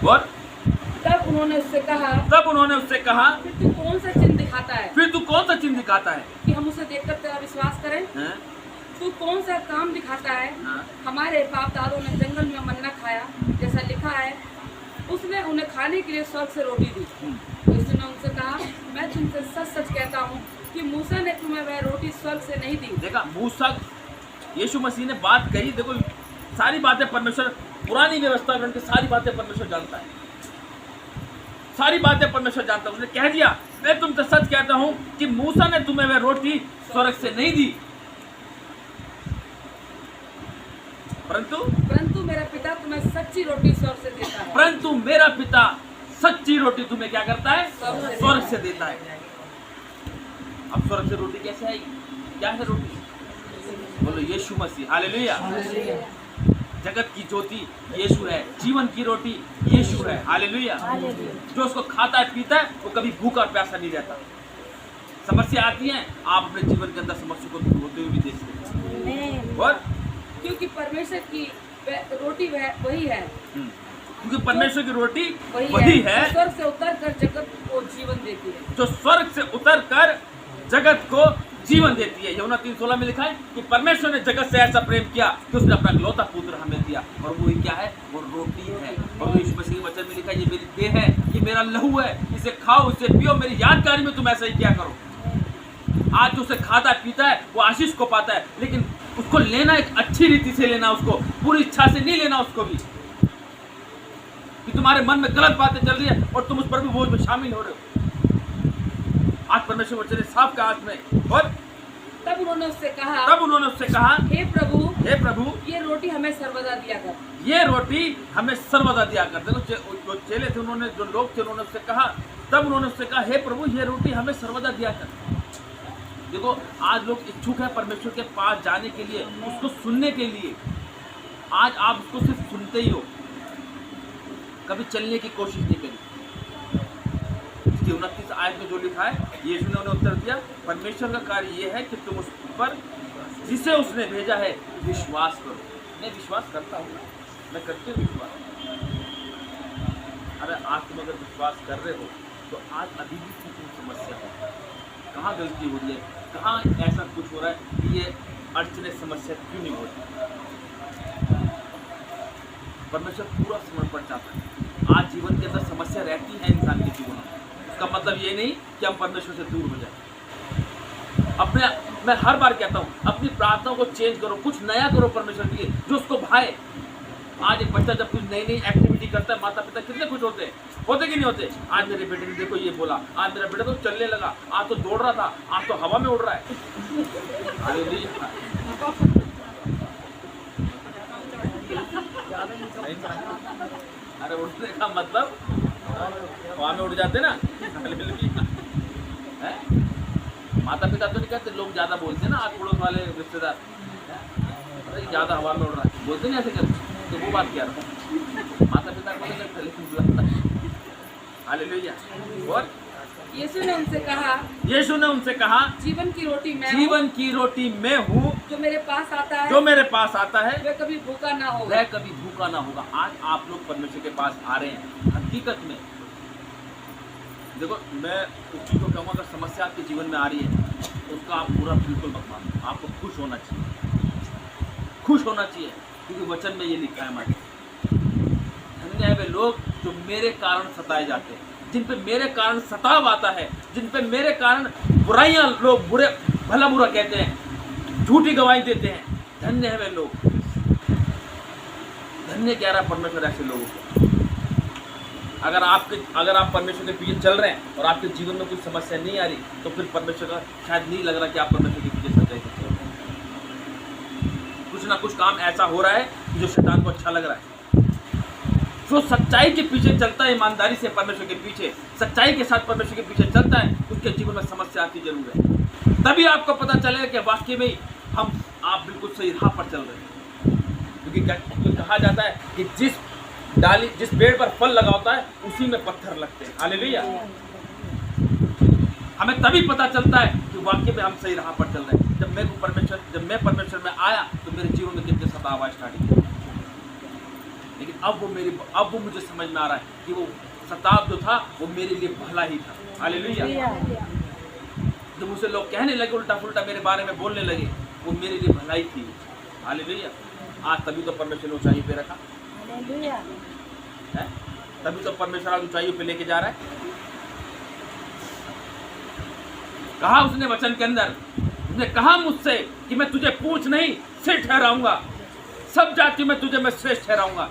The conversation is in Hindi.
और तब उन्होंने उससे कहा, फिर तू कौन सा चिन्ह दिखाता है तू कौन सा चिन्ह दिखाता है कि हम उसे देखकर तेरा विश्वास करें? हैं? तू कौन सा काम दिखाता है? हाँ। हमारे बाप दादों ने जंगल में मन्ना खाया, जैसा लिखा है, उसने उन्हें खाने के लिए स्वर्ग से रोटी दी। तो उसने उनसे कहा, मैं तुमसे सच सच कहता हूँ कि मूसा ने तुम्हें वह रोटी स्वर्ग से नहीं दी। देखा, मूसा, यीशु मसीह ने बात कही। देखो, सारी बातें परमेश्वर, पुरानी व्यवस्था ग्रंथ की सारी बातें परमेश्वर जानता है, सारी बातें परमेश्वर जानता है। उसने कह दिया, मैं तुमसे सच कहता हूं कि मूसा ने तुम्हें वह रोटी स्वर्ग से नहीं दी, परंतु मेरा पिता तुम्हें सच्ची रोटी स्वर्ग से देता है। परंतु मेरा पिता सच्ची रोटी तुम्हें क्या करता है? स्वर्ग से देता है। अब स्वर्ग से रोटी कैसे आएगी? क्या है रोटी? बोलो यीशु मसीह। हालेलुया। जगत की ज्योति यीशु है, जीवन की रोटी यीशु है। हालेलुया। जो उसको खाता है पीता है वो कभी भूखा और प्यासा नहीं रहता। समस्या आती है, आप अपने जीवन के अंदर समस्या को दूर होते हुए भी देख सकते हैं। और क्योंकि परमेश्वर की रोटी वही है, क्योंकि परमेश्वर की रोटी वही है स्वर्ग से उतर कर जगत को जीवन देती है। जो स्वर्ग से उतर कर जगत को जीवन देती है। यूहन्ना 3:16 में लिखा है कि परमेश्वर ने जगत से ऐसा प्रेम किया कि उसने अपना इकलौता पुत्र हमें दिया, और वो क्या है? वो रोटी है। और यीशु मसीह के वचन में लिखा है, ये मेरी देह है, ये मेरा लहू है, इसे खाओ, इसे पियो, मेरी यादगारी में तुम ऐसा ही क्या करो। आज जो उसे खाता पीता है वो आशीष को पाता है, लेकिन उसको लेना एक अच्छी रीति से लेना, उसको पूरी इच्छा से नहीं लेना। उसको भी कि तुम्हारे मन में गलत बातें चल रही है और तुम उस पर भी बोझ में शामिल हो रहे हो। आज परमेश्वर वचन साफ का हाथ में। और तब उन्होंने उससे कहा, हे प्रभु, ये रोटी हमें सर्वदा दिया कर। ये रोटी हमें सर्वदा दिया कर। देखो, जो चेले थे, उन्होंने, जो लोग थे, उन्होंने उससे कहा, तब उन्होंने उससे कहा, हे प्रभु, ये रोटी हमें सर्वदा दिया कर। देखो, आज लोग इच्छुक है परमेश्वर के पास जाने के लिए, उसको सुनने के लिए। आज आप उसको सिर्फ सुनते ही हो, कभी चलने की कोशिश नहीं करी। 29 आयत में जो लिखा है, यीशु ने उन्हें उत्तर दिया, परमेश्वर का कार्य ये है कि तुम उस पर जिसे उसने भेजा है विश्वास करो। मैं विश्वास करता हूँ, मैं करते हूँ विश्वास। अरे आज तुम अगर विश्वास कर रहे हो तो आज अभी भी तुम समस्या है, कहाँ गलती हो रही है, कहाँ ऐसा कुछ हो रहा है कि ये अड़चने समस्या क्यों नहीं हो रही? परमेश्वर पूरा समर्पण चाहता है। आज जीवन के अंदर समस्या रहती है इंसान के जीवन में, उसका मतलब ये नहीं कि हम परमेश्वर से दूर हो जाए। मैं हर बार कहता हूँ, अपनी प्रार्थनाओं को चेंज करो, कुछ नया करो परमेश्वर के लिए, जो उसको भाए। आज एक बच्चा जब कुछ नई नई एक्टिविटी करता है, माता पिता कितने खुश होते कि नहीं होते? आज मेरे बेटे ने देखो ये बोला, आज मेरा बेटा तो चलने लगा, आज तो दौड़ रहा था, आज तो हवा में उड़ रहा है। अरे उड़ने का मतलब हवा में उड़ जाते ना। माता पिता तो नहीं कहते, लोग ज्यादा बोलते हैं ना, आज पड़ोस वाले रिश्तेदार, अरे ज्यादा हवा में उड़ रहा है, बोलते नहीं ऐसे करते। तो वो बात क्या रहा, माता पिता को नहीं करते, लेकिन बुलाता है। हालेलुया। और यीशु ने उनसे कहा, जीवन की रोटी मैं हूँ, जो मेरे पास आता है वह कभी भूखा ना होगा। आज आप लोग परमेश्वर के पास आ रहे हैं। हकीकत में देखो, मैं उस चीज़ को कहूँगा, अगर समस्या आपके जीवन में आ रही है तो उसका आप पूरा बिल्कुल मत मानो, आपको खुश होना चाहिए, क्योंकि वचन में ये लिखा है हमारे, धन्य है वे लोग जो मेरे कारण सताए जाते हैं, जिन पे मेरे कारण सताव आता है, जिन पे मेरे कारण बुराइयां, लोग भला बुरा कहते हैं, झूठी गवाही देते हैं। धन्य है वे लोग। धन्य कह रहा परमेश्वर ऐसे लोगों को। अगर आप परमेश्वर के पीछे चल रहे हैं और आपके जीवन में कोई समस्या नहीं आ रही, तो फिर परमेश्वर का शायद नहीं लग रहा कि आप परमेश्वर के पीछे सच्चाई से चल रहे हैं। कुछ ना कुछ काम ऐसा हो रहा है जो शैतान को अच्छा लग रहा है। जो सच्चाई के पीछे चलता है, ईमानदारी से परमेश्वर के पीछे, सच्चाई के साथ परमेश्वर के पीछे चलता है, उसके जीवन में समस्या आती जरूर है। तभी आपको पता चलेगा कि वाकई में आप बिल्कुल सही राह पर चल रहे हैं। क्योंकि कहा जाता है कि जिस पेड़ पर फल लगा होता है उसी में पत्थर लगते हैं। हालेलुया। हमें तभी पता चलता है कि वाकई में हम सही राह पर चल रहे हैं, जब मैं परमेश्वर में आया तो मेरे जीवन में कितने सताव स्टार्ट किए। लेकिन अब वो मुझे समझ में आ रहा है कि वो सताव जो था वो मेरे लिए भला ही था। हालेलुया। जब मुझसे लोग कहने लगे उल्टा पुल्टा मेरे बारे में बोलने लगे, वो मेरे लिए भलाई थी। हालेलुया। आज तभी तो परमेश्वर ने ऊंचाई पे रखा है, तभी तो परमेश्वर आज ऊंचाइयों पे लेके जा रहा है। कहा उसने वचन के अंदर, उसने कहा मुझसे कि मैं तुझे पूछ नहीं सिर ठहराऊंगा, सब जातियों में तुझे मैं श्रेष्ठ ठहराऊंगा।